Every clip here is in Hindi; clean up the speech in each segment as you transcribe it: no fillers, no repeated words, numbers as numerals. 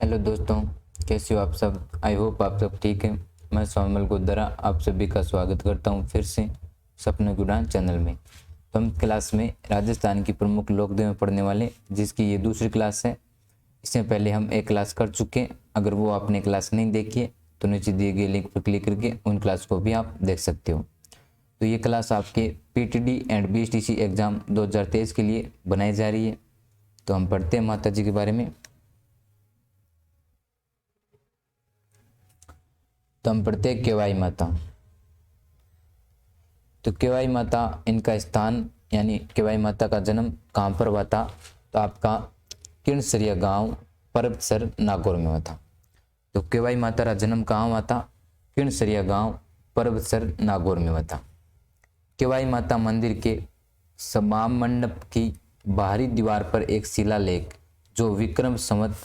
हेलो दोस्तों, कैसे हो आप सब। आई होप आप सब ठीक हैं। मैं सोमल गुद्दरा आप सभी का स्वागत करता हूं फिर से सपनों की उड़ान चैनल में। तो हम क्लास में राजस्थान की प्रमुख लोकदेवं पढ़ने वाले, जिसकी ये दूसरी क्लास है। इससे पहले हम एक क्लास कर चुके हैं। अगर वो आपने क्लास नहीं देखी है तो नीचे दिए गए लिंक पर क्लिक करके उन क्लास को भी आप देख सकते हो। तो ये क्लास आपके पीटीडी एंड बीएसटीसी एग्ज़ाम 2023 के लिए बनाई जा रही है। तो हम पढ़ते हैं माता जी के बारे में। तो हम पढ़ते हैं केवाई माता। तो केवाई माता, इनका स्थान यानी केवाई माता का जन्म कहाँ पर हुआ था, तो आपका किरणसरिया गांव परबतसर नागौर में हुआ था। तो केवाई माता का जन्म कहाँ हुआ था? किरणसरिया गांव परबतसर नागौर में हुआ था। केवाई माता मंदिर के समाम मंडप की बाहरी दीवार पर एक शिलालेख, जो विक्रम संवत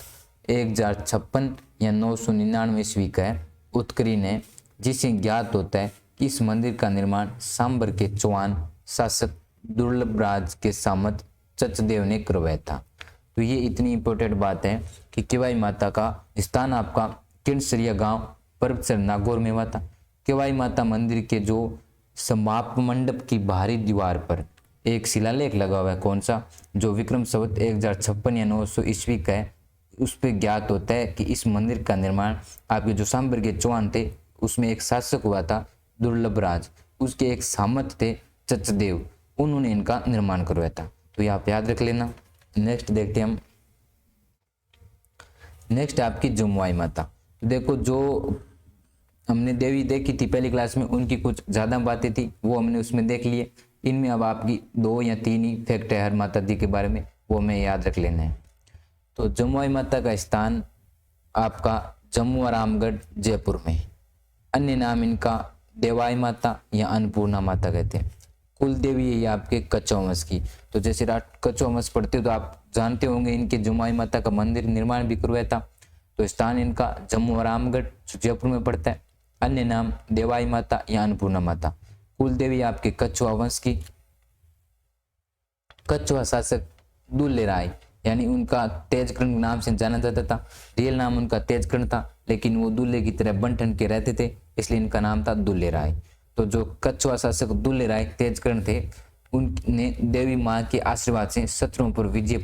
1056 या 999 ईस्वी का है, उत्करी ने, जिसे ज्ञात होता है कि इस मंदिर का निर्माण सांबर के चौहान शासक दुर्लभ राज के सामंत चचदेव ने करवाया था। तो ये इतनी इंपॉर्टेंट बात है कि केवाई माता का स्थान आपका किरणसरिया गांव परबतसर नागौर में हुआ था। केवाई माता मंदिर के जो समाप्त मंडप की बाहरी दीवार पर एक शिलालेख लगा हुआ है, कौन सा? जो विक्रम संवत 1056 या 900 ईस्वी का है। उस पर ज्ञात होता है कि इस मंदिर का निर्माण आपके जो सांबर के चौहान थे, उसमें एक शासक हुआ था दुर्लभ राज, उसके एक सामंत थे चचदेव, उन्होंने इनका निर्माण करवाया था। तो ये आप याद रख लेना। नेक्स्ट देखते हैं हम। नेक्स्ट है आपकी जमुआई माता। तो देखो, जो हमने देवी देखी थी पहली क्लास में, उनकी कुछ ज़्यादा बातें थी, वो हमने उसमें देख लिए। इनमें अब आपकी 2 या 3 ही फैक्ट है हर माता जी के बारे में, वो हमें याद रख लेना है। तो जमुआई माता का स्थान आपका जम्मू और रामगढ़ जयपुर में। अन्य नाम इनका देवाई माता या अन्नपूर्णा माता कहते हैं। कुल देवी है ये आपके कच्छो वंश की। तो जैसे कच्छो वंश पढ़ते हो तो आप जानते होंगे इनके जमुआई माता का मंदिर निर्माण भी करवाया था। तो स्थान इनका जम्मू और रामगढ़ जयपुर में पड़ता है। अन्य नाम देवाई माता या अन्नपूर्णा माता। कुल देवी आपके कच्छुआ वंश की। कच्छुआ शासक दुल्ले राय, यानी उनका तेजकर्ण नाम से जाना जाता था। रियल नाम उनका तेजकर्ण था, लेकिन वो दुल्ले की तरह बन ठन के रहते थे, इसलिए इनका नाम था दुल्ले राय। तो जो कच्छुआ शासक दुल्ले राय तेजकर्ण थे, उनने देवी माँ के आशीर्वाद से शत्रुओं पर विजय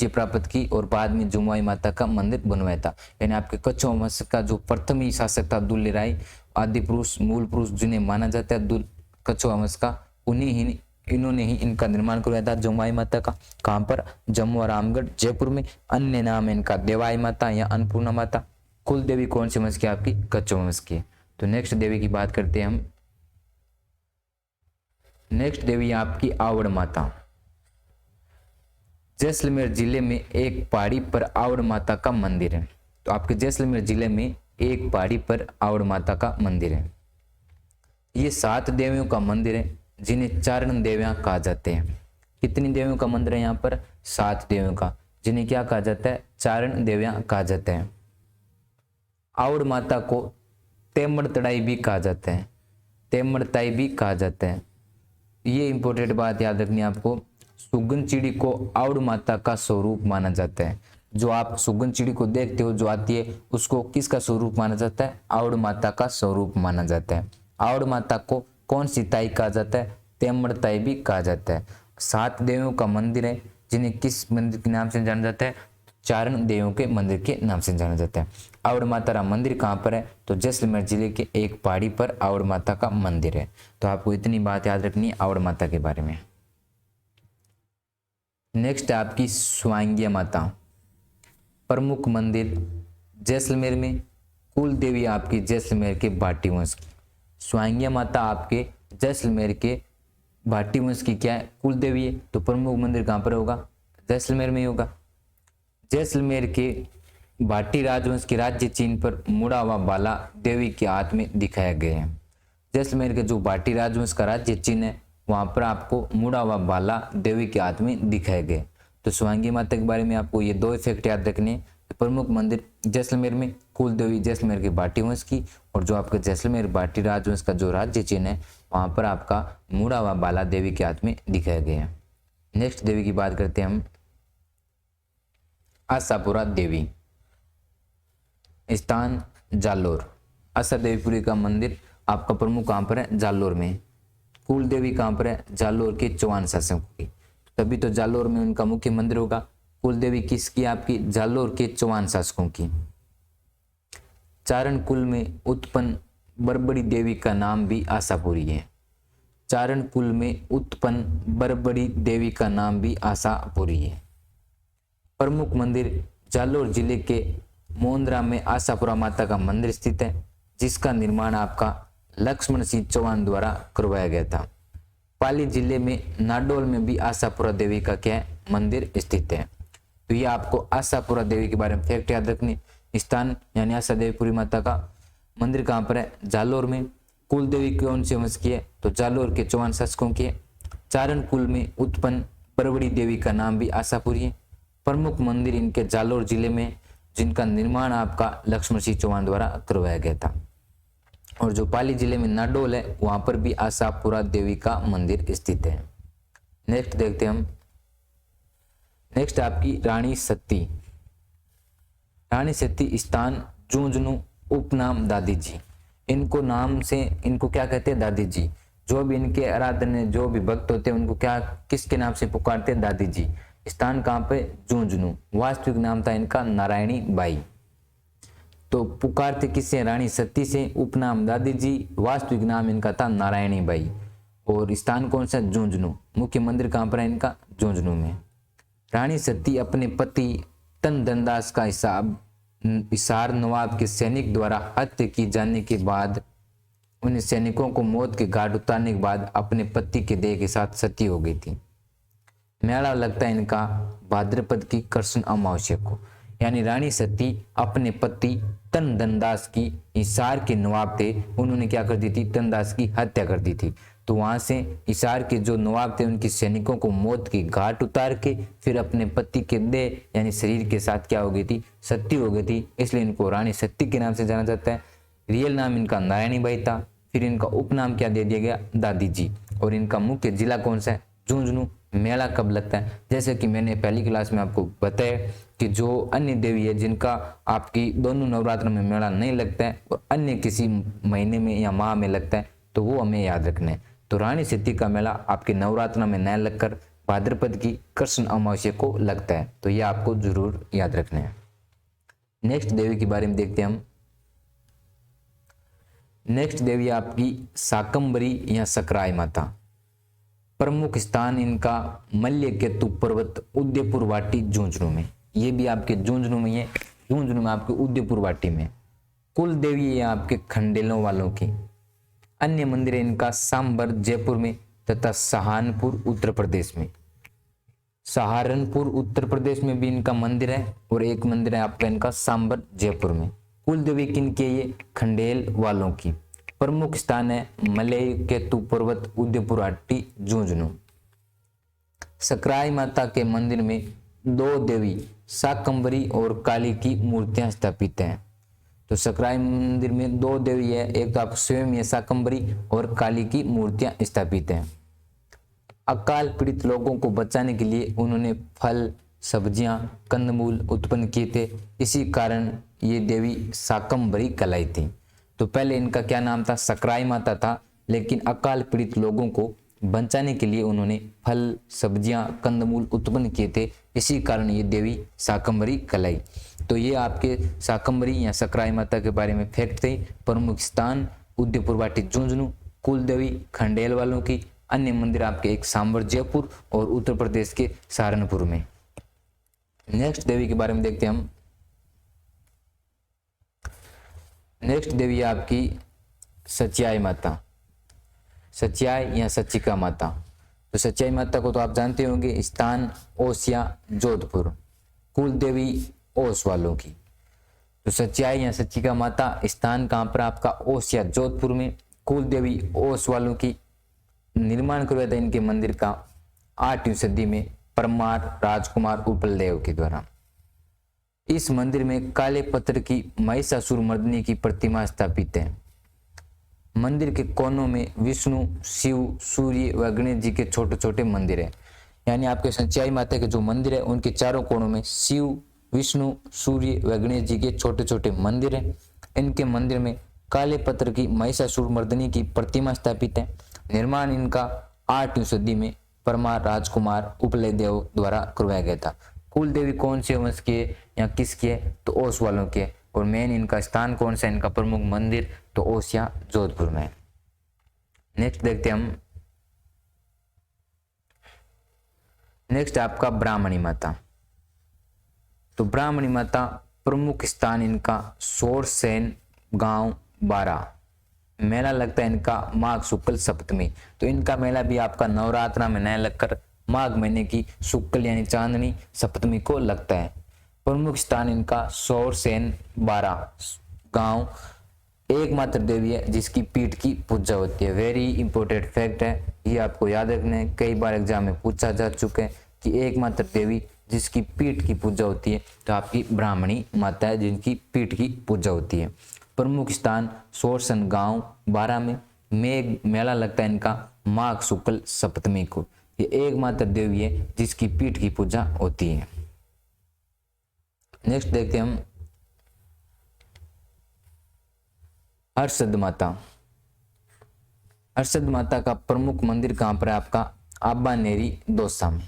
प्राप्त की और बाद में जमुआई माता का मंदिर बनवाया था। यानी आपके कच्छुआ वंश का जो प्रथम ही शासक था दुल्ले राय, आदि पुरुष मूल पुरुष जिन्हें माना जाता है कच्छुआ वंश का, इन्होंने ही इनका निर्माण करवाया था जमुआई माता का। कहाँ पर? जम्मू और रामगढ़ जयपुर में। अन्य नाम इनका देवाई माता या अन्नपूर्णा माता। कुल देवी कौन से वंश की? आपकी कच्छुआ वंश की। तो नेक्स्ट देवी की बात करते हैं हम। नेक्स्ट देवी आपकी आवड़ माता। जैसलमेर जिले में एक पहाड़ी पर आवड़ माता का मंदिर है। तो आपके जैसलमेर जिले में एक पहाड़ी पर आवड़ माता का मंदिर है। ये 7 देवियों का मंदिर है, जिन्हें चारण देवियां कहा जाते हैं। कितनी देवियों का मंदिर है यहाँ पर? 7 देवियों का, जिन्हें क्या कहा जाता है? चारण देवियां कहा जाते हैं। आवड़ माता को तेमड़ तड़ाई भी कहा जाता है, तेमड़ताई भी कहा जाता है। ये इंपॉर्टेंट बात याद रखनी है आपको। सुगन चिड़ी को आवड़ माता का स्वरूप माना जाता है। जो आप सुगन चिड़ी को देखते हो जो आती है, उसको किसका स्वरूप माना जाता है? आवड़ माता का स्वरूप माना जाता है। आवड़ माता को कौन सी ताई कहा जाता है? तेमड़ताई भी कहा जाता है। 7 देवियों का मंदिर है, जिन्हें किस मंदिर के नाम से जाना जाता है? चारण देवियों के मंदिर के नाम से जाना जाता है। आवड़ माता का मंदिर कहाँ पर है? तो जैसलमेर जिले के एक पहाड़ी पर आवड़ माता का मंदिर है। तो आपको इतनी बात याद रखनी है आवड़ माता के बारे में। नेक्स्ट है आपकी स्वांगिया माता। प्रमुख मंदिर जैसलमेर में। कुल देवी आपकी जैसलमेर के भाटी वंश की। स्वांगिया माता आपके जैसलमेर के भाटी वंश की क्या है? कुल देवी है। तो प्रमुख मंदिर कहाँ पर होगा? जैसलमेर में ही होगा। जैसलमेर के भाटी राजवंश के राज्य चिन्ह पर मुड़ा व बाला देवी के हाथ में दिखाया गया है। जैसलमेर के जो भाटी राजवंश का राज्य चिन्ह है, वहां पर आपको मुड़ा व बाला देवी के हाथ में दिखाए गए। तो स्वांगी माता के बारे में आपको ये 2 इफेक्ट याद रखने। प्रमुख मंदिर जैसलमेर में, कुल देवी जैसलमेर के भाटी वंश की, और जो आपका जैसलमेर भाटी राजवंश का जो राज्य चिन्ह है, वहां पर आपका मुड़ा व बाला देवी के हाथ में दिखाया गया है। नेक्स्ट देवी की बात करते हैं हम। आशापुरा देवी। स्थान जालोर। आशा देवीपुरी का मंदिर आपका प्रमुख कहाँ पर है? जालोर में। कुल देवी कहाँ पर है? जालोर के चौहान शासकों की, तभी तो जालोर में उनका मुख्य मंदिर होगा। कुल देवी किसकी? आपकी जालोर के चौहान शासकों की। चारण कुल में उत्पन्न बरबड़ी देवी का नाम भी आशापुरी है। चारण कुल में उत्पन्न बरबड़ी देवी का नाम भी आशापुरी है। प्रमुख मंदिर जालोर जिले के मोंदरा में आशापुरा माता का मंदिर स्थित है, जिसका निर्माण आपका लक्ष्मण सिंह चौहान द्वारा करवाया गया था। पाली जिले में नाडोल में भी आशापुरा देवी का क्या है? मंदिर स्थित है। तो ये आपको आशापुरा देवी के बारे में फैक्ट याद रखनी। स्थान यानी आशा देवीपुरी माता का मंदिर कहाँ पर है? जालोर में। कुल देवी कौन से वंश की है? तो जालोर के चौहान शासकों की है। चारण कुल में उत्पन्न बरबड़ी देवी का नाम भी आशापुरी है। प्रमुख मंदिर इनके जालोर जिले में, जिनका निर्माण आपका लक्ष्मण सिंह चौहान द्वारा करवाया गया था। और जो पाली जिले में नाडोल है, वहां पर भी आशापुरा देवी का मंदिर स्थित है। नेक्स्ट देखते हैं हम। नेक्स्ट आपकी रानी सती। रानी सती स्थान झुंझुनू, उपनाम दादी जी। इनको नाम से इनको क्या कहते हैं? दादी जी। जो भी इनके आराधन जो भी भक्त होते हैं उनको क्या किसके नाम से पुकारते हैं? दादी जी। स्थान कहाँ पे? झुंझुनू। वास्तविक नाम था इनका नारायणी बाई। तो पुकारते किससे? रानी सती से। उपनाम दादी जी, वास्तविक नाम इनका था नारायणी बाई। और स्थान कौन सा? झुंझुनू। मुख्य मंदिर कहाँ पर है इनका? झुंझुनू में। रानी सती अपने पति तन धनदास का हिसार नवाब के सैनिक द्वारा हत्या की जाने के बाद उन सैनिकों को मौत के घाट उतारने के बाद अपने पति के देह के साथ सती हो गई थी। मेला लगता है इनका भाद्रपद की कृष्ण अमावस्या को। यानी रानी सती अपने पति तन धनदास की हिसार के नवाब थे, उन्होंने क्या कर दी थी? तनदास की हत्या कर दी थी। तो वहां से हिसार के जो नवाब थे उनके सैनिकों को मौत के घाट उतार के फिर अपने पति के देह यानी शरीर के साथ क्या हो गई थी? सती हो गई थी। इसलिए इनको रानी सती के नाम से जाना जाता है। रियल नाम इनका नारायणी बाई था। फिर इनका उपनाम क्या दे दिया गया? दादी जी। और इनका मुख्य जिला कौन सा है? झुंझुनू। मेला कब लगता है? जैसे कि मैंने पहली क्लास में आपको बताया कि जो अन्य देवी है जिनका आपकी दोनों नवरात्र में मेला नहीं लगता है और अन्य किसी महीने में या माह में लगता है, तो वो हमें याद रखना है। तो रानी सती का मेला आपके नवरात्र में न लगकर भाद्रपद की कृष्ण अमावस्या को लगता है। तो ये आपको जरूर याद रखना है। नेक्स्ट देवी के बारे में देखते हैं हम। नेक्स्ट देवी आपकी शाकंभरी या सकराय माता। प्रमुख स्थान इनका मल्य केतु पर्वत, उदयपुर वाटी, झुंझुनू में। ये भी आपके झुंझुनू में है। झुंझुनू में आपके उदयपुर वाटी में। कुल देवी है आपके खंडेलों वालों की। अन्य मंदिर है इनका सांबर जयपुर में तथा सहारनपुर उत्तर प्रदेश में। सहारनपुर उत्तर प्रदेश में भी इनका मंदिर है और एक मंदिर है आपका इनका सांबर जयपुर में। कुल देवी किनके? ये खंडेल वालों की। प्रमुख स्थान है मलय केतु पर्वत, उदयपुर वाटी, झुंझुनू। सकराई माता के मंदिर में दो देवी शाकंभरी और काली की मूर्तियां स्थापित हैं। तो सकराई मंदिर में दो देवी है, एक तो आप स्वयं ये शाकंभरी और काली की मूर्तियां स्थापित हैं। अकाल पीड़ित लोगों को बचाने के लिए उन्होंने फल, सब्जियां, कंदमूल उत्पन्न किए थे। इसी कारण ये देवी शाकंभरी कहलाई थी। तो पहले इनका क्या नाम था? सकराई माता था, लेकिन अकाल पीड़ित लोगों को बचाने के लिए उन्होंने फल, सब्जियां, कंदमूल उत्पन्न किए थे। इसी कारण ये देवी शाकंभरी कहलाई। तो ये आपके शाकंभरी या सकराई माता के बारे में फैक्ट थे। प्रमुख स्थान उदयपुर वाटी, झुंझुनू। कुल देवी खंडेल वालों की। अन्य मंदिर आपके एक सांबर जयपुर और उत्तर प्रदेश के सहारनपुर में। नेक्स्ट देवी के बारे में देखते हैं हम। नेक्स्ट देवी आपकी सचियाई माता। सचियाई या सचिका माता। तो सचियाई माता को तो आप जानते होंगे। स्थान ओसिया, जोधपुर। कुल देवी ओस वालों की। तो सचियाई या सचिका माता स्थान कहाँ पर? आपका ओसिया, जोधपुर में। कुल देवी ओस वालों की। निर्माण करवाया था इनके मंदिर का 8वीं सदी में परमार राजकुमार उपलदेव के द्वारा। इस मंदिर में काले पत्थर की महिषासुर मर्दिनी की प्रतिमा स्थापित है। मंदिर के कोनों में विष्णु, शिव, सूर्य व गणेश जी के छोटे छोटे मंदिर है। यानी आपके सचियाई माता के जो मंदिर है उनके चारों कोनों में शिव, विष्णु, सूर्य व गणेश जी के छोटे छोटे मंदिर हैं। इनके मंदिर में काले पत्थर की महिषासुर मर्दिनी की प्रतिमा स्थापित है। निर्माण इनका 8वीं सदी में परमार राजकुमार उपलय देव द्वारा करवाया गया था। कुल देवी कौन से वंश के या किसके है? तो ओस वालों के। और मेन इनका स्थान कौन सा, इनका प्रमुख मंदिर तो ओस या जोधपुर में। नेक्स्ट देखते हैं हम, नेक्स्ट आपका ब्राह्मणी माता। तो ब्राह्मणी माता प्रमुख स्थान इनका सोरसेन गांव 12। मेला लगता है इनका माघ शुक्ल सप्तमी। तो इनका मेला भी आपका नवरात्रा में नहीं लगकर माघ महीने की शुक्ल यानी चांदनी सप्तमी को लगता है। प्रमुख स्थान इनका सोरसेन 12 गांव। एकमात्र देवी है जिसकी पीठ की पूजा होती है। वेरी इंपॉर्टेंट फैक्ट है, ये आपको याद रखना है, कई बार एग्जाम में पूछा जा चुका है कि एकमात्र देवी जिसकी पीठ की पूजा होती है तो आपकी ब्राह्मणी माता है जिनकी पीठ की पूजा होती है। प्रमुख स्थान सोरसन गांव 12 में मेला लगता है इनका माघ शुक्ल सप्तमी को। ये एकमात्र देवी है जिसकी पीठ की पूजा होती है। नेक्स्ट देखते हैं हम हर्षद माता। हर्षद माता का प्रमुख मंदिर कहाँ पर है? आपका आबानेरी दौसा में।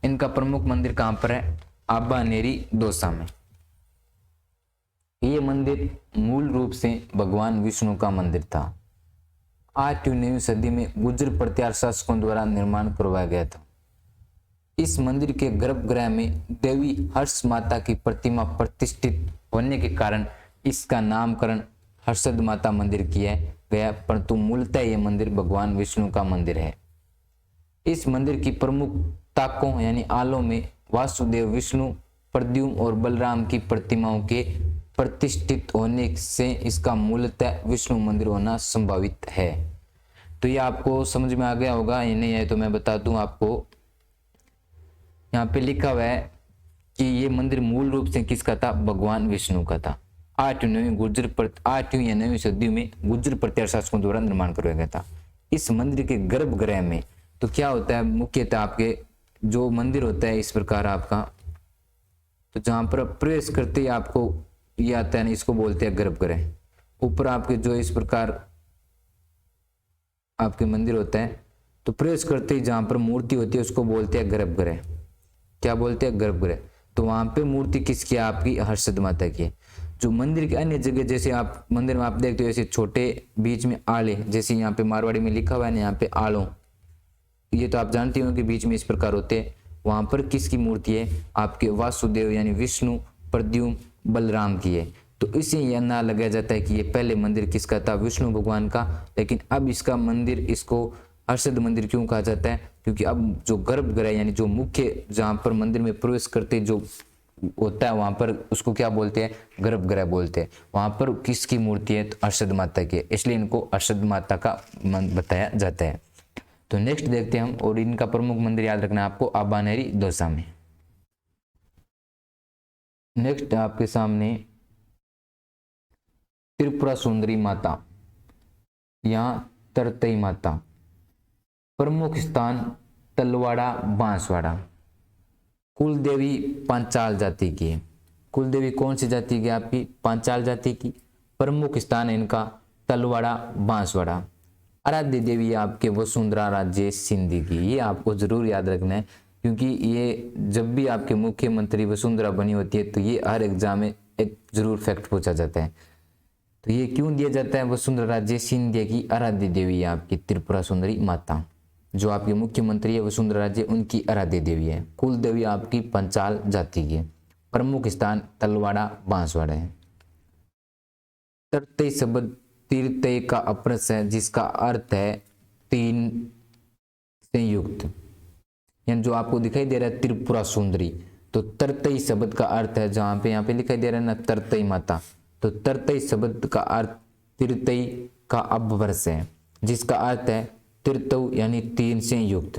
इनका प्रमुख मंदिर कहाँ पर है? आबानेरी दौसा में। ये मंदिर मूल रूप से भगवान विष्णु का मंदिर था। 8वीं सदी में गुर्जर प्रत्यार शासकों द्वारा निर्माण करवाया गया था। इस मंदिर के गर्भगृह में देवी हर्ष माता की प्रतिमा प्रतिष्ठित होने के कारण इसका नामकरण हर्षद माता मंदिर किया गया, परंतु मूलतः यह मंदिर भगवान विष्णु का मंदिर है। इस मंदिर की प्रमुख ताकों यानी आलों में वासुदेव, विष्णु, प्रद्युम्न और बलराम की प्रतिमाओं के प्रतिष्ठित होने से इसका मूलतः विष्णु मंदिर होना संभावित है। तो ये आपको समझ में आ गया होगा, ये नहीं है तो मैं बता दूं आपको। यहाँ पे लिखा हुआ है कि ये मंदिर मूल रूप से किसका था? भगवान विष्णु का था। 8वीं या 9वीं सदी में गुर्जर प्रत्यार शासकों द्वारा निर्माण करवाया गया था। इस मंदिर के गर्भगृह में तो क्या होता है, मुख्यतः आपके जो मंदिर होता है इस प्रकार आपका, तो जहां पर प्रवेश करते ही आपको ये आता है ना, इसको बोलते हैं गर्भगृह। ऊपर आपके जो इस प्रकार आपके मंदिर होता है तो प्रवेश करते ही जहां पर मूर्ति होती है उसको बोलते हैं गर्भगृह। क्या बोलते हैं? गर्भगृह। तो वहां पे मूर्ति किसकी है? आपकी हर्षद माता की है। जो मंदिर के अन्य जगह जैसे आप मंदिर में आप देखते हो ऐसे छोटे बीच में आले, जैसे यहाँ पे मारवाड़ी में लिखा हुआ है ना, यहाँ पे आलों, ये तो आप जानते हो कि बीच में इस प्रकार होते हैं। वहां पर किसकी मूर्ति है? आपके वासुदेव यानी विष्णु, प्रद्युम्न, बलराम की है। तो इसे यह ना लगाया जाता है कि ये पहले मंदिर किसका था? विष्णु भगवान का। लेकिन अब इसका मंदिर, इसको हर्षद मंदिर क्यों कहा जाता है? क्योंकि अब जो गर्भगृह यानी जो मुख्य जहां पर मंदिर में प्रवेश करते जो होता है वहां पर उसको क्या बोलते हैं? गर्भगृह बोलते हैं। वहां पर किसकी मूर्ति है? तो हर्षद माता की है, इसलिए इनको हर्षद माता का बताया जाता है। तो नेक्स्ट देखते हैं हम, और इनका प्रमुख मंदिर याद रखना है आपको आबानेरी दौसा में। नेक्स्ट आपके सामने त्रिपुरा सुंदरी माता या तरतई माता। प्रमुख स्थान तलवाड़ा बांसवाड़ा। कुल देवी पांचाल जाति की है। कुल देवी कौन सी जाति की? आपकी पांचाल जाति की। प्रमुख स्थान इनका तलवाड़ा बांसवाड़ा। आराध्य देवी आपके वसुंधरा राजे सिंधी की। ये आपको जरूर याद रखना है, क्योंकि ये जब भी आपके मुख्यमंत्री वसुंधरा बनी होती है तो ये हर एग्जाम में एक जरूर फैक्ट पूछा जाता है। तो ये क्यों दिया जाता है? वसुंधरा राजे सिंधिया की आराध्य देवी है आपकी त्रिपुरा सुंदरी माता। जो आपके मुख्यमंत्री है वसुंधरा राजे, उनकी आराध्य देवी है। कुल देवी आपकी पंचाल जाति की है। प्रमुख स्थान तलवाड़ा बांसवाड़ा है। तरतई शब्द तीर्थय का अपभ्रंश है जिसका अर्थ है तीन से युक्त। यानी जो आपको दिखाई दे रहा है त्रिपुरा सुंदरी, तो तरतई शब्द का अर्थ है, जहां पे यहाँ पे लिखाई दे रहा है ना तरतई माता, तो तरतई शब्द का अर्थ तीर्थय का अपभ्रंश है जिसका अर्थ है तीर्थव यानी तीन से युक्त।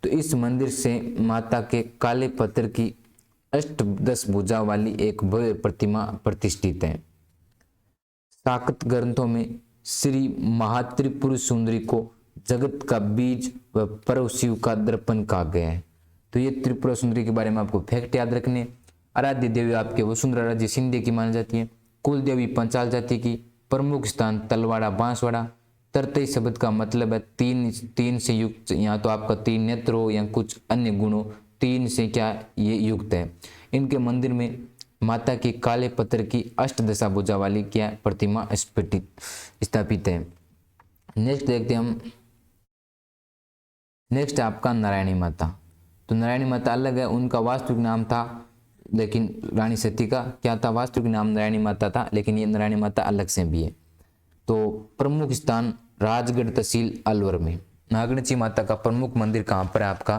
तो इस मंदिर से माता के काले पत्थर की अष्टदश भुजा वाली एक भव्य प्रतिमा प्रतिष्ठित है। शाक्त ग्रंथों में श्री महात्रिपुर सुंदरी को जगत का बीज व परम शिव का दर्पण कहा गया है। तो ये त्रिपुरा सुंदरी के बारे में आपको फैक्ट याद रखने। आराध्य देवी आपके वसुंधरा राज्य सिंधे की मानी जाती है। कुल देवी पंचाल जाति की। प्रमुख स्थान तलवाड़ा बांसवाड़ा। तरतई शब्द का मतलब है तीन से युक्त, यहाँ तो आपका तीन नेत्र हो या कुछ अन्य गुण हो, तीन से क्या ये युक्त है। इनके मंदिर में माता की काले पत्थर की अष्टदशा भुजा वाली क्या प्रतिमा स्थापित है। नेक्स्ट देखते हैं हम। नेक्स्ट आपका नारायणी माता। तो नारायणी माता अलग है, उनका वास्तविक नाम था, लेकिन रानी सती का क्या था वास्तविक नाम नारायणी माता था, लेकिन ये नारायणी माता अलग से भी है। तो प्रमुख स्थान राजगढ़ तहसील अलवर में। नागणची माता का प्रमुख मंदिर कहाँ पर है आपका,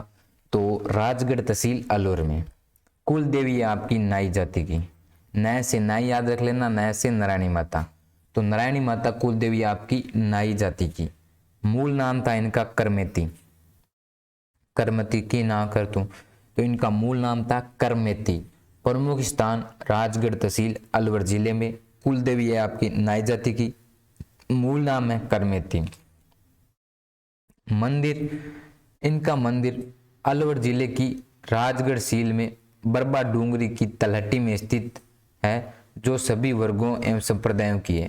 तो राजगढ़ तहसील अलवर में। कुल देवी है आपकी नाई जाति की। नय से नाई याद रख लेना, नय से नारायणी माता। तो नारायणी माता कुल देवी आपकी नाई जाति की। मूल नाम था इनका करमेती। करमती की ना कर तू, तो इनका मूल नाम था करमेती। प्रमुख स्थान राजगढ़ तहसील अलवर जिले में। कुल देवी है आपकी नाई जाति की। मूल नाम है करमेती। मंदिर, इनका मंदिर अलवर जिले की राजगढ़ सील में बरबा डूंगरी की तलहटी में स्थित है, जो सभी वर्गों एवं संप्रदायों की है।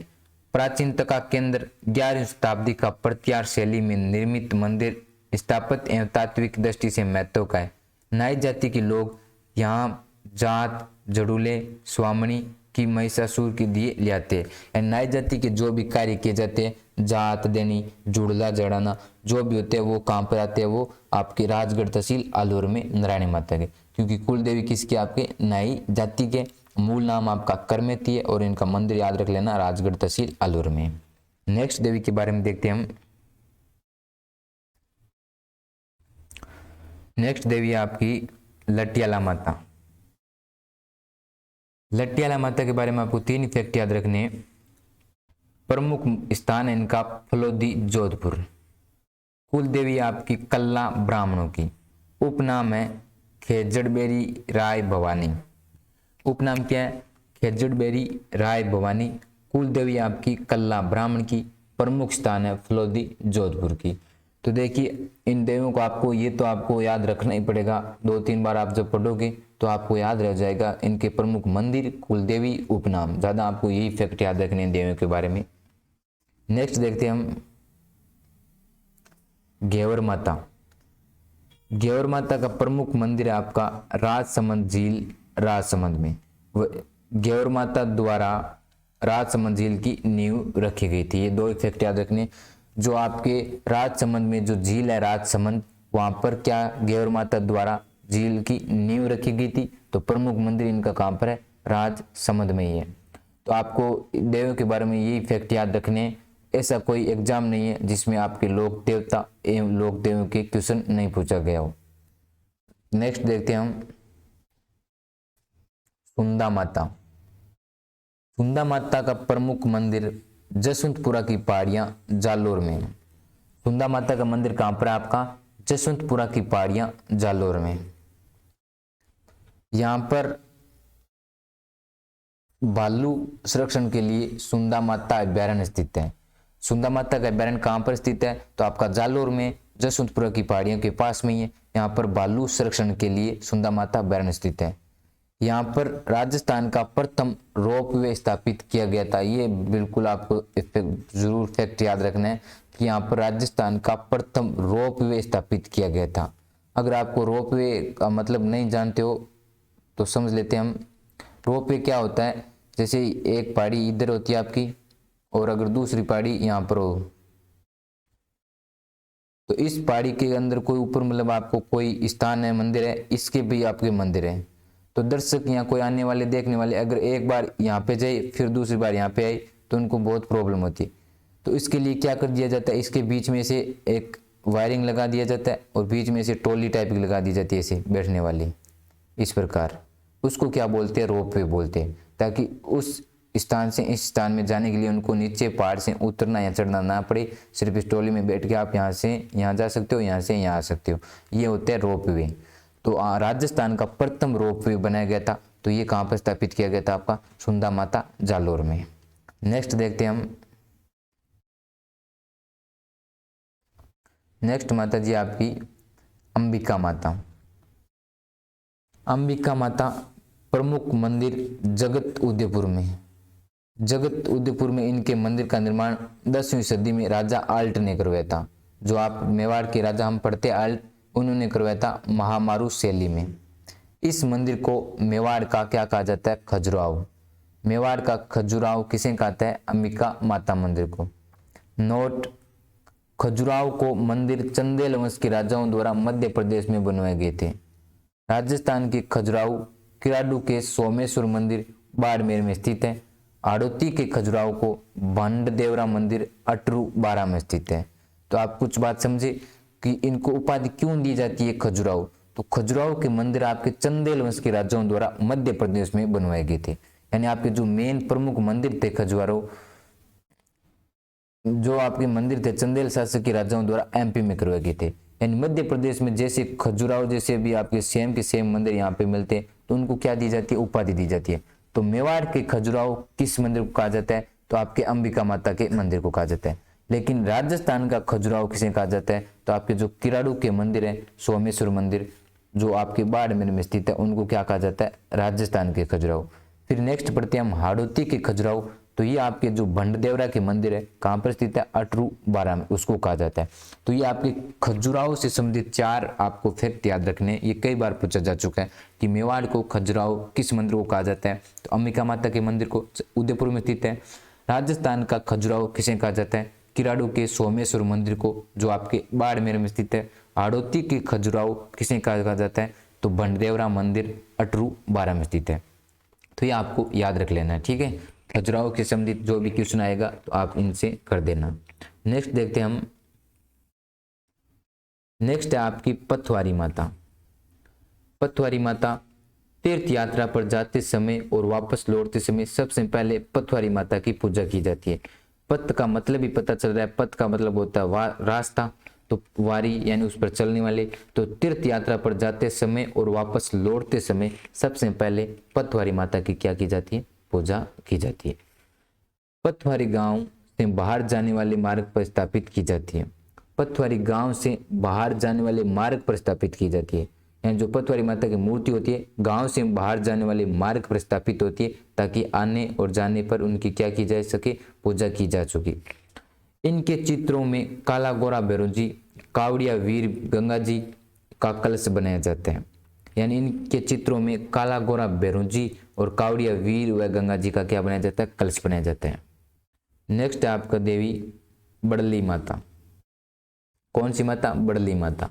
प्राचीनता का केंद्र 11वीं शताब्दी का प्रत्यार शैली में निर्मित मंदिर स्थापत्य एवं तात्विक दृष्टि से महत्व का है। नाई जाति के लोग यहाँ जात, जड़ूले, स्वामणी की महिषासुर के दिए ले आते हैं। नाई जाति के जो भी कार्य किए जाते हैं, जात देनी, जुड़ला जड़ाना, जो भी होते हैं वो कहाँ पर आते हैं, वो आपके राजगढ़ तहसील अलवर में नारायणी माता के। क्योंकि कुल देवी किसके आपके नाई जाति के। मूल नाम आपका करमेती है और इनका मंदिर याद रख लेना राजगढ़ तहसील अलवर में। नेक्स्ट देवी के बारे में देखते हैं हम। नेक्स्ट देवी है आपकी लटियाला माता। लटियाला माता के बारे में आपको 3 फैक्ट याद रखने। प्रमुख स्थान है इनका फलोदी जोधपुर। कुल देवी आपकी कल्ला ब्राह्मणों की। उपनाम है खेजड़बेरी राय भवानी। उपनाम क्या है, खेजड़बेरी राय भवानी। कुल देवी आपकी कल्ला ब्राह्मण की। प्रमुख स्थान है फलोदी जोधपुर की। तो देखिए इन देवियों को आपको ये तो आपको याद रखना ही पड़ेगा। 2-3 बार आप जब पढ़ोगे तो आपको याद रह जाएगा इनके प्रमुख मंदिर, कुल देवी, उपनाम। ज़्यादा आपको यही फैक्ट याद रखने हैं देवियों के बारे में। नेक्स्ट देखते हैं हम घेवर माता। घेवर माता का प्रमुख मंदिर है आपका राजसमंद झील राजसमंद में। घेवर माता द्वारा राजसमंद झील की नींव रखी गई थी। ये 2 फैक्ट याद रखने। जो आपके राजसमंद में जो झील है राजसमंद, वहां पर क्या घेवर माता द्वारा झील की नींव रखी गई थी। तो प्रमुख मंदिर इनका कहां पर है, राजसमंद में ही है। तो आपको देवियों के बारे में यही फैक्ट याद रखने। ऐसा कोई एग्जाम नहीं है जिसमें आपके लोक देवता एवं लोक देवियों के क्वेश्चन नहीं पूछा गया हो। नेक्स्ट देखते हैं हम सुंदा माता। सुंदा माता का प्रमुख मंदिर जसवंतपुरा की पहाड़ियां जालोर में। सुंदा माता का मंदिर कहां पर है आपका, जसवंतपुरा की पहाड़ियां जालोर में। यहां पर भालू संरक्षण के लिए सुंदा माता अभ्यारण्य स्थित है। सुंदा माता का अभ्यारण्य कहां पर स्थित है, तो आपका जालोर में जसवंतपुरा की पहाड़ियों के पास में ही है। यहाँ पर भालू संरक्षण के लिए सुंदा माता अभ्यारण्य स्थित है। यहाँ पर राजस्थान का प्रथम रोपवे स्थापित किया गया था। ये बिल्कुल आपको जरूर फैक्ट याद रखना है कि यहाँ पर राजस्थान का प्रथम रोपवे स्थापित किया गया था। अगर आपको रोपवे का मतलब नहीं जानते हो तो समझ लेते हैं हम। रोपवे क्या होता है, जैसे एक पहाड़ी इधर होती है आपकी और अगर दूसरी पहाड़ी यहाँ पर हो, तो इस पहाड़ी के अंदर कोई ऊपर मतलब आपको कोई स्थान है, मंदिर है, इसके भी आपके मंदिर है। तो दर्शक यहाँ कोई आने वाले देखने वाले अगर एक बार यहाँ पे जाए फिर दूसरी बार यहाँ पे आए तो उनको बहुत प्रॉब्लम होती है। तो इसके लिए क्या कर दिया जाता है, इसके बीच में से एक वायरिंग लगा दिया जाता है और बीच में से ट्रॉली टाइप की लगा दी जाती है ऐसे बैठने वाली, इस प्रकार। उसको क्या बोलते हैं, रोपवे बोलते हैं। ताकि उस स्थान से इस स्थान में जाने के लिए उनको नीचे पहाड़ से उतरना या चढ़ना ना पड़े, सिर्फ इस ट्रॉली में बैठ के आप यहाँ से यहाँ जा सकते हो, यहाँ से यहाँ आ सकते हो। ये होता है रोपवे। तो राजस्थान का प्रथम रोपवे बनाया गया था। तो ये कहाँ पर स्थापित किया गया था, आपका सुंदा माता जालोर में। नेक्स्ट देखते हैं हम। नेक्स्ट माता जी आपकी अंबिका माता। अंबिका माता प्रमुख मंदिर जगत उदयपुर में है। जगत उदयपुर में इनके मंदिर का निर्माण 10वीं सदी में राजा आल्ट ने करवाया था। जो आप मेवाड़ के राजा हम पढ़ते आल्ट, उन्होंने करवाया था महामारू शैली में। इस मंदिर को मेवाड़ का क्या कहा जाता है? खजुराहो। मेवाड़ का खजुराहो किसे कहते हैं? अंबिका माता मंदिर को। नोट, खजुराहो को मंदिर चंदेल वंश के राजाओं द्वारा मध्य प्रदेश में बनवाए गए थे। राजस्थान के खजुराहो किराडू के सोमेश्वर मंदिर बाड़मेर में स्थित है। हाड़ौती के खजुराहो को भंडदेवरा मंदिर अटरू बारा में स्थित है। तो आप कुछ बात समझे कि इनको उपाधि क्यों दी जाती है खजुराहो? तो खजुराहो के मंदिर आपके चंदेल वंश के राजाओं द्वारा मध्य प्रदेश में बनवाए गए थे। यानी आपके जो मेन प्रमुख मंदिर थे खजुराहो, जो आपके मंदिर थे चंदेल शासक के राजाओं द्वारा एमपी में करवाए गए थे। यानी मध्य प्रदेश में जैसे खजुराहो जैसे भी आपके सेम के सेम मंदिर यहाँ पे मिलते हैं, तो उनको क्या दी जाती है? उपाधि दी जाती है। तो मेवाड़ के खजुराहो किस मंदिर को कहा जाता है? तो आपके अंबिका माता के मंदिर को कहा जाता है। लेकिन राजस्थान का खजुराहो किसे कहा जाता है? तो आपके जो किराडू के मंदिर है, सोमेश्वर मंदिर जो आपके बाड़मेर में स्थित है, उनको क्या कहा जाता है? राजस्थान के खजुराहो। फिर नेक्स्ट पढ़ते हैं हम हाड़ौती के खजुराहो। तो ये आपके जो भंडदेवरा के मंदिर है कहाँ पर स्थित है? अटरू बारा में, उसको कहा जाता है। तो ये आपके खजुराहो से संबंधित 4 आपको फैक्ट याद रखने। ये कई बार पूछा जा चुका है कि मेवाड़ को खजुराहो किस मंदिर को कहा जाता है? तो अंबिका माता के मंदिर को उदयपुर में स्थित है। राजस्थान का खजुराहो किसे कहा जाता है? किराडू के सोमेश्वर मंदिर को जो आपके बाड़मेर में स्थित है। हाड़ौती के खजुराहो किसे कहा जाता है? तो भंडदेवरा मंदिर अटरू बारा में स्थित है। तो ये आपको याद रख लेना है, ठीक है। खजुराहो के संबंधित जो भी क्वेश्चन आएगा तो आप इनसे कर देना। नेक्स्ट देखते हैं हम। नेक्स्ट है आपकी पथवारी माता। पथवारी माता तीर्थ यात्रा पर जाते समय और वापस लौटते समय सबसे पहले पथवारी माता की पूजा की जाती है। पथ का मतलब ही पता चल रहा है, पथ का मतलब होता है रास्ता, तो वारी यानी उस पर चलने वाले। तो तीर्थ यात्रा पर जाते समय और वापस लौटते समय सबसे पहले पथवारी माता की क्या की जाती है? पूजा की जाती है। पथवारी गांव से बाहर जाने वाले मार्ग पर स्थापित की जाती है। पथवारी गांव से बाहर जाने वाले मार्ग पर स्थापित की जाती है। यानी जो पथवारी माता की मूर्ति होती है गांव से बाहर जाने वाले मार्ग पर स्थापित होती है, ताकि आने और जाने पर उनकी क्या की जा सके? पूजा की जा सके। इनके चित्रों में काला गोरा भैरव जी, कावड़िया वीर गंगा जी का कलश बनाया जाता है। यानी इनके चित्रों में काला गोरा भैरव जी और कावड़िया वीर व गंगा जी का क्या बनाया जाता है? कलश बनाया जाता है। नेक्स्ट है आपका देवी बड़ली माता। कौन सी माता? बड़ली माता।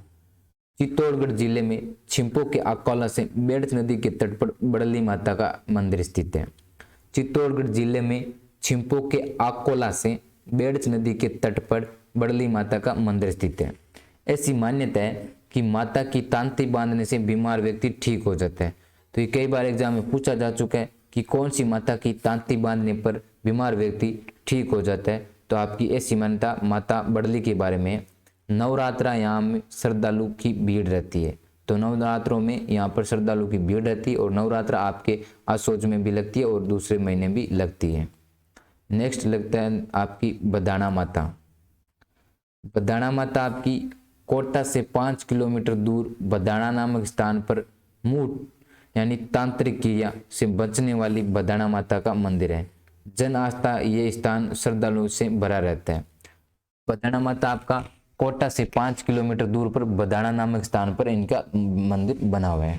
चित्तौड़गढ़ जिले में छिंपो के अकोला से बेड़च नदी के तट पर बड़ली माता का मंदिर स्थित है। चित्तौड़गढ़ जिले में छिंपो के अकोला से बेड़च नदी के तट पर बड़ली माता का मंदिर स्थित है। ऐसी मान्यता है कि माता की तांती बांधने से बीमार व्यक्ति ठीक हो जाता है। तो ये कई बार एग्जाम में पूछा जा चुका है कि कौन सी माता की तांती बांधने पर बीमार व्यक्ति ठीक हो जाता है। तो आपकी ऐसी मान्यता माता बड़ली के बारे में है। नवरात्रा यहाँ में श्रद्धालु की भीड़ रहती है। तो नवरात्रों में यहाँ पर श्रद्धालु की भीड़ रहती है और नवरात्रा आपके आसोज में भी लगती है और दूसरे महीने भी लगती है। नेक्स्ट लगता है आपकी बदाना माता। बदाना माता आपकी कोटा से 5 किलोमीटर दूर बदाना नामक स्थान पर मूठ यानी तांत्रिक क्रिया से बचने वाली बदाना माता का मंदिर है। जन आस्था ये स्थान श्रद्धालुओं से भरा रहता है। बदाना माता आपका कोटा से 5 किलोमीटर दूर पर बदाना नामक स्थान पर इनका मंदिर बना हुआ है।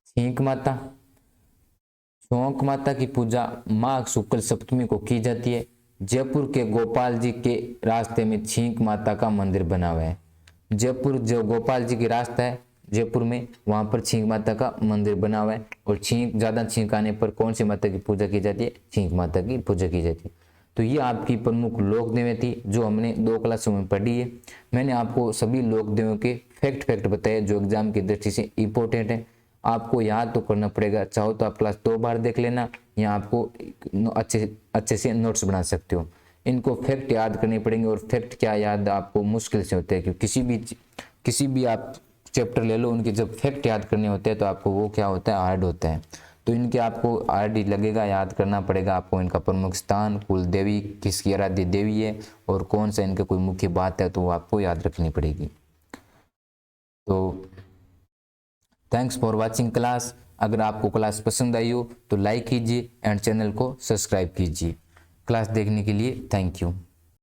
छींक माता। छोंक माता की पूजा माघ शुक्ल सप्तमी को की जाती है। जयपुर के गोपाल जी के रास्ते में छींक माता का मंदिर बना हुआ है। जयपुर जो गोपाल जी की रास्ता है जयपुर में, वहां पर छींक माता का मंदिर बना हुआ है। और छींक ज्यादा छींक आने पर कौन सी माता की पूजा की जाती है? छींक माता की पूजा की जाती है। तो ये आपकी प्रमुख लोक देवी थी जो हमने 2 क्लासों में पढ़ी है। मैंने आपको सभी लोक देवियों के फैक्ट बताए जो एग्जाम की दृष्टि से इंपॉर्टेंट है। आपको याद तो करना पड़ेगा, चाहो तो आप क्लास 2 बार देख लेना या आपको अच्छे से नोट्स बना सकते हो। इनको फैक्ट याद करने पड़ेंगे और फैक्ट क्या याद आपको मुश्किल से होते हैं, क्योंकि किसी भी आप चैप्टर ले लो उनके जब फैक्ट याद करने होते हैं तो आपको वो क्या होता है? हार्ड होता है। तो इनके आपको हार्ड ही लगेगा, याद करना पड़ेगा आपको। इनका प्रमुख स्थान, कुल देवी किसकी आराध्य देवी है और कौन सा इनका कोई मुख्य बात है तो वो आपको याद रखनी पड़ेगी। तो थैंक्स फॉर वॉचिंग क्लास। अगर आपको क्लास पसंद आई हो तो लाइक कीजिए एंड चैनल को सब्सक्राइब कीजिए। क्लास देखने के लिए थैंक यू।